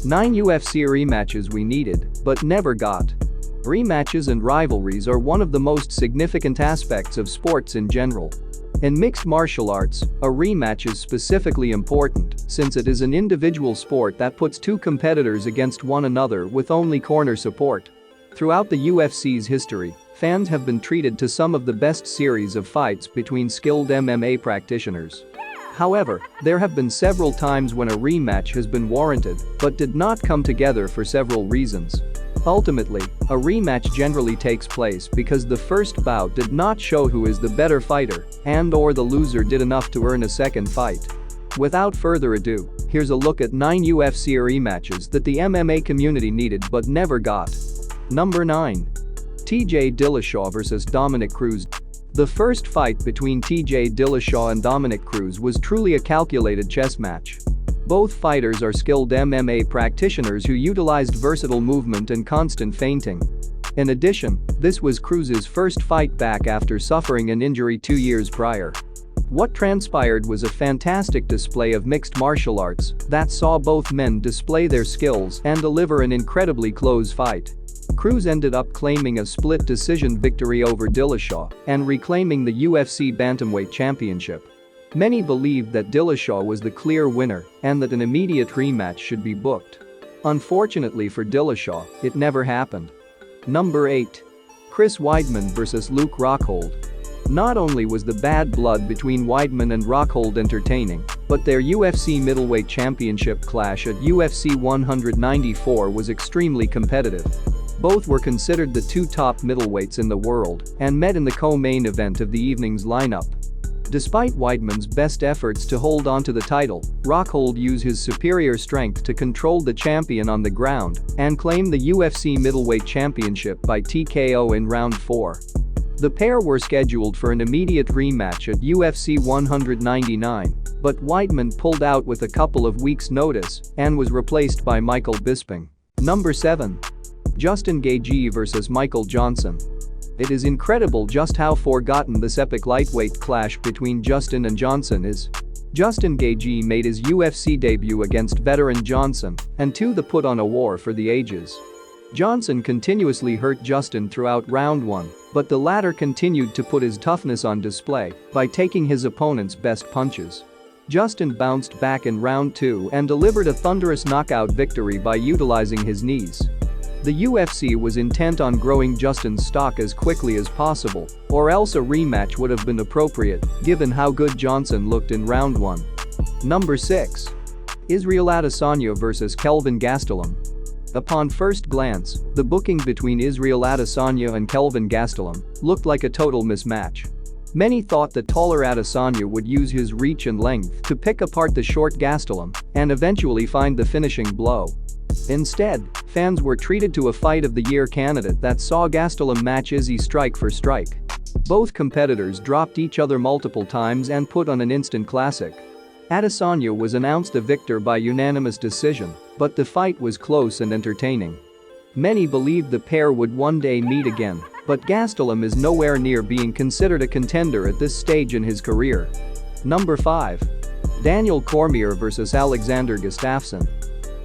9 UFC rematches we needed, but never got. Rematches and rivalries are one of the most significant aspects of sports in general. In mixed martial arts, a rematch is specifically important since it is an individual sport that puts two competitors against one another with only corner support. Throughout the UFC's history, fans have been treated to some of the best series of fights between skilled MMA practitioners. However, there have been several times when a rematch has been warranted but did not come together for several reasons. Ultimately, a rematch generally takes place because the first bout did not show who is the better fighter and/or the loser did enough to earn a second fight. Without further ado, here's a look at 9 UFC rematches that the MMA community needed but never got. Number 9. TJ Dillashaw vs Dominic Cruz. The first fight between TJ Dillashaw and Dominic Cruz was truly a calculated chess match. Both fighters are skilled MMA practitioners who utilized versatile movement and constant feinting. In addition, this was Cruz's first fight back after suffering an injury 2 years prior. What transpired was a fantastic display of mixed martial arts that saw both men display their skills and deliver an incredibly close fight. Cruz ended up claiming a split decision victory over Dillashaw and reclaiming the UFC Bantamweight Championship. Many believed that Dillashaw was the clear winner and that an immediate rematch should be booked. Unfortunately for Dillashaw, it never happened. Number 8. Chris Weidman vs Luke Rockhold. Not only was the bad blood between Weidman and Rockhold entertaining, but their UFC middleweight championship clash at UFC 194 was extremely competitive. Both were considered the two top middleweights in the world and met in the co-main event of the evening's lineup. Despite Weidman's best efforts to hold on to the title, Rockhold used his superior strength to control the champion on the ground and claim the UFC middleweight championship by TKO in round 4. The pair were scheduled for an immediate rematch at UFC 199, but Weidman pulled out with a couple of weeks' notice and was replaced by Michael Bisping. Number 7. Justin Gaethje vs Michael Johnson. It is incredible just how forgotten this epic lightweight clash between Justin and Johnson is. Justin Gaethje made his UFC debut against veteran Johnson and to put on a war for the ages. Johnson continuously hurt Justin throughout round 1, but the latter continued to put his toughness on display by taking his opponent's best punches. Justin bounced back in round 2 and delivered a thunderous knockout victory by utilizing his knees. The UFC was intent on growing Justin's stock as quickly as possible, or else a rematch would have been appropriate, given how good Johnson looked in round 1. Number 6. Israel Adesanya vs Kelvin Gastelum. Upon first glance, the booking between Israel Adesanya and Kelvin Gastelum looked like a total mismatch. Many thought the taller Adesanya would use his reach and length to pick apart the short Gastelum and eventually find the finishing blow. Instead, fans were treated to a fight of the year candidate that saw Gastelum match Izzy strike for strike. Both competitors dropped each other multiple times and put on an instant classic. Adesanya was announced a victor by unanimous decision, but the fight was close and entertaining. Many believed the pair would one day meet again, but Gastelum is nowhere near being considered a contender at this stage in his career. Number 5. Daniel Cormier vs Alexander Gustafsson.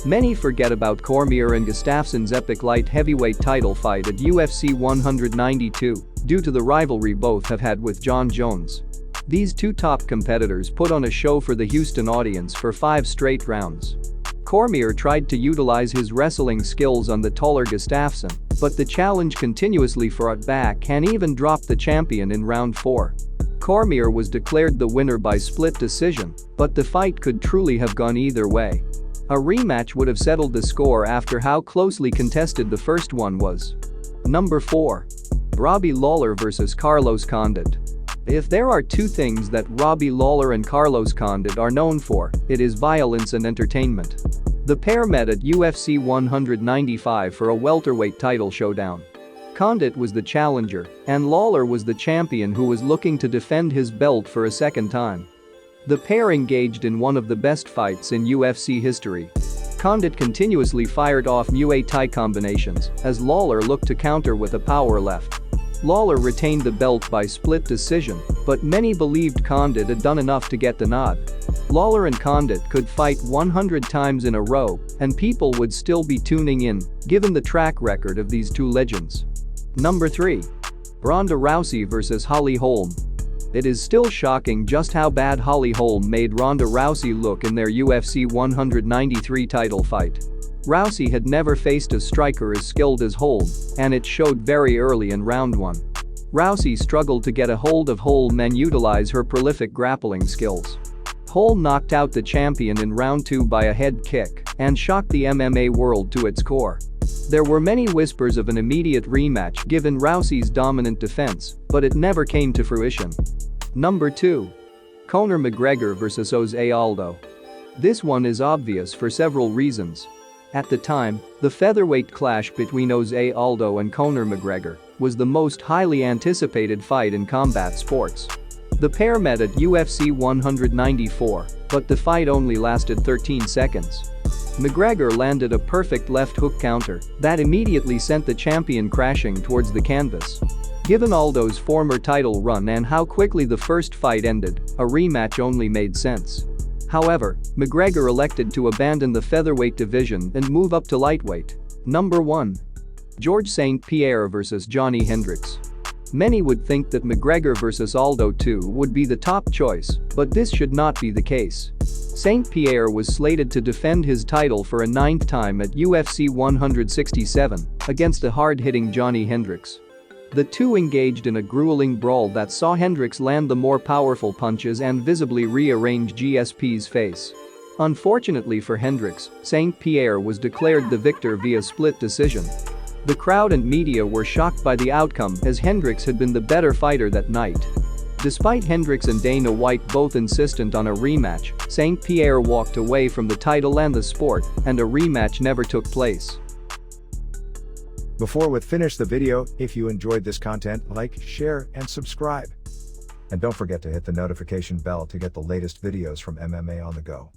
Many forget about Cormier and Gustafsson's epic light heavyweight title fight at UFC 192 due to the rivalry both have had with Jon Jones. These two top competitors put on a show for the Houston audience for 5 straight rounds. Cormier tried to utilize his wrestling skills on the taller Gustafsson, but the challenge continuously fought back and even dropped the champion in round 4. Cormier was declared the winner by split decision, but the fight could truly have gone either way. A rematch would have settled the score after how closely contested the first one was. Number 4. Robbie Lawler vs Carlos Condit. If there are two things that Robbie Lawler and Carlos Condit are known for, it is violence and entertainment. The pair met at UFC 195 for a welterweight title showdown. Condit was the challenger, and Lawler was the champion who was looking to defend his belt for a second time. The pair engaged in one of the best fights in UFC history. Condit continuously fired off Muay Thai combinations as Lawler looked to counter with a power left. Lawler retained the belt by split decision, but many believed Condit had done enough to get the nod. Lawler and Condit could fight 100 times in a row, and people would still be tuning in, given the track record of these two legends. Number 3. Ronda Rousey vs Holly Holm. It is still shocking just how bad Holly Holm made Ronda Rousey look in their UFC 193 title fight. Rousey had never faced a striker as skilled as Holm, and it showed very early in round 1. Rousey struggled to get a hold of Holm and utilize her prolific grappling skills. Holm knocked out the champion in round 2 by a head kick and shocked the MMA world to its core. There were many whispers of an immediate rematch given Rousey's dominant defense, but it never came to fruition. Number 2. Conor McGregor vs Aldo. This one is obvious for several reasons. At the time, the featherweight clash between Aldo and Conor McGregor was the most highly anticipated fight in combat sports. The pair met at UFC 194, but the fight only lasted 13 seconds. McGregor landed a perfect left hook counter that immediately sent the champion crashing towards the canvas. Given Aldo's former title run and how quickly the first fight ended, a rematch only made sense. However, McGregor elected to abandon the featherweight division and move up to lightweight. Number 1. George St-Pierre vs Johny Hendricks. Many would think that McGregor vs Aldo 2 would be the top choice, but this should not be the case. Saint-Pierre was slated to defend his title for a 9th time at UFC 167 against a hard-hitting Johny Hendricks. The two engaged in a grueling brawl that saw Hendricks land the more powerful punches and visibly rearrange GSP's face. Unfortunately for Hendricks, Saint-Pierre was declared the victor via split decision. The crowd and media were shocked by the outcome as Hendricks had been the better fighter that night. Despite Hendricks and Dana White both insistent on a rematch, Saint-Pierre walked away from the title and the sport, and a rematch never took place. Before we finish the video, if you enjoyed this content, like, share, and subscribe. And don't forget to hit the notification bell to get the latest videos from MMA on the go.